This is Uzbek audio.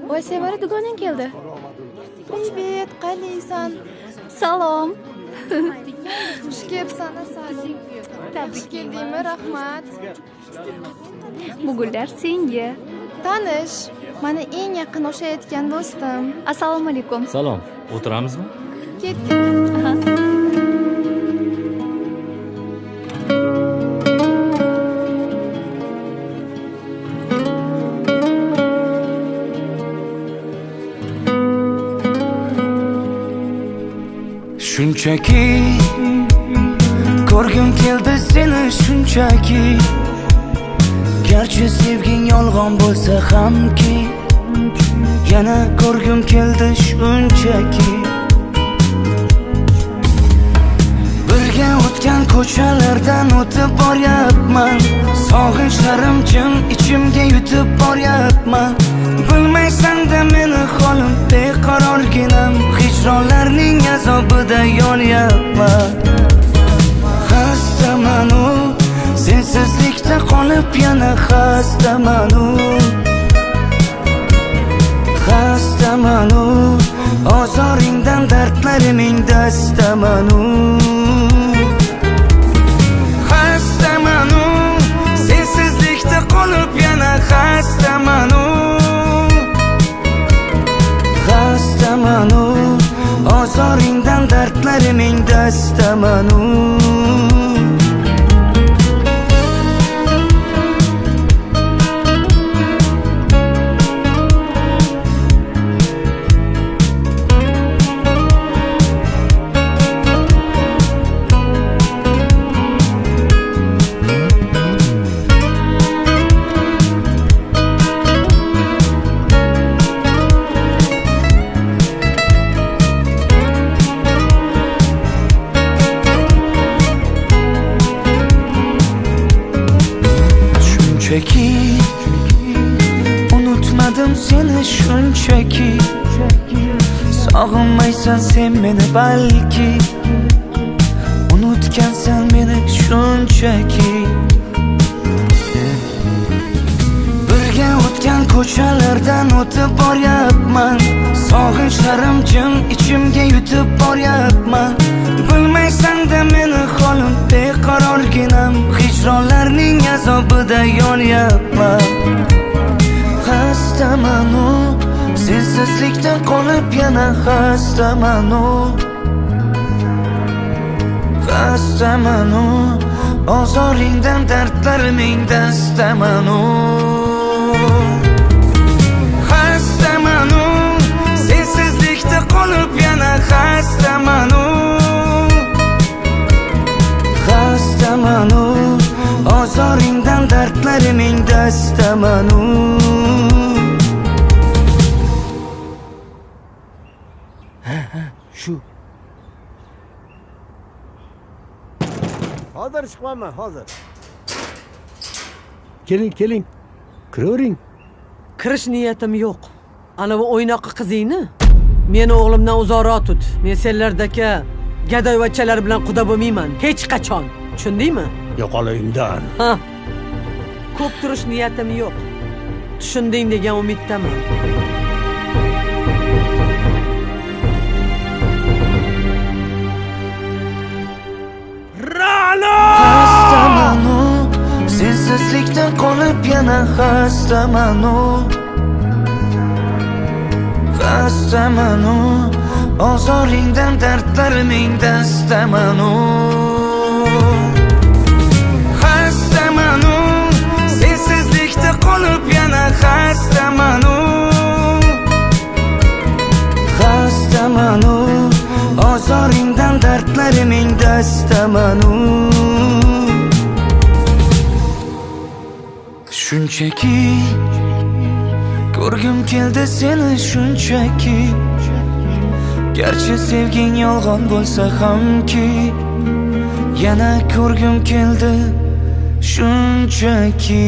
Voy Sevara, dugonang keldi. Привет, qalaysan? Salom. Xush kelibsan, asalim. Xush keldingmi? Rahmat. Bu gullar senga. Tanish, mana eng yaqin o'xshayotgan do'stim. Assalomu alaykum. Salom. O'tiramizmi? Ketdik. Shunchaki ko'rgim keldi seni shunchaki, garchi sevging yolg'on bo'lsa hamki, yana ko'rgim keldi shunchaki. Birga o'tgan ko'chalardan o'tib boryapman, sog'inchlarim jim ichimga yutib boryapman. Bilmaysan-da meni holim beqarorginam, hijronlarning azobida yonyapman. Xastamanu, sensizlikda qolib yana xastamanu. Xastamanu, ozoringdan dardlariming dastamanu. Xastamanu, sensizlikda qolib yana xastamanu. Xastamanu, ozoringdan dardlariming dastamanu. Shunchaki unutmadim seni shunchaki, sog'inmaysan sen meni balki, unutgansan meni shunchaki. Birga o'tgan ko'chalardan o'tib boryapman, sog'inchlarim jim ichimga yutib boryapman. Bilmaysan-da meni holim beqarorginam, hijronlarning azobida yonyapman. Xastamanu, sensizlikdan qolib yana xastamanu. Xastamanu, ozoringdan dardlariming dastamanu. Xastamanu, sensizlikda qolib yana xastamanu. Xastamanu, ozoringdan dardlariming dastamanu. Shu. Hozir chiqaman, hozir. Keling. Kiravering. Kirish niyatim yo'q. Ana bu o'ynoqi qizingni meni o'g'limdan uzoqroq tut. Men senlardagi gadoyvachchalar bilan quda bo'lmayman hech qachon. Tushundingmi? Yo'qolayimdan. Ha. Ko'p turish niyatim yo'q. Tushunding degan umiddaman. Xastamanu, sensizlikdan qolib yana xastamanu. Xastamanu, ozoringdan dardlariming dastamanu. Xastamanu, sensizlikda qolib yana xastamanu. Xastamanu, ozoringdan dardlariming dastamanu. Shunchaki ko'rgim keldi seni shunchaki, garchi sevging yolg'on bo'lsa hamki, yana ko'rgim keldi shunchaki.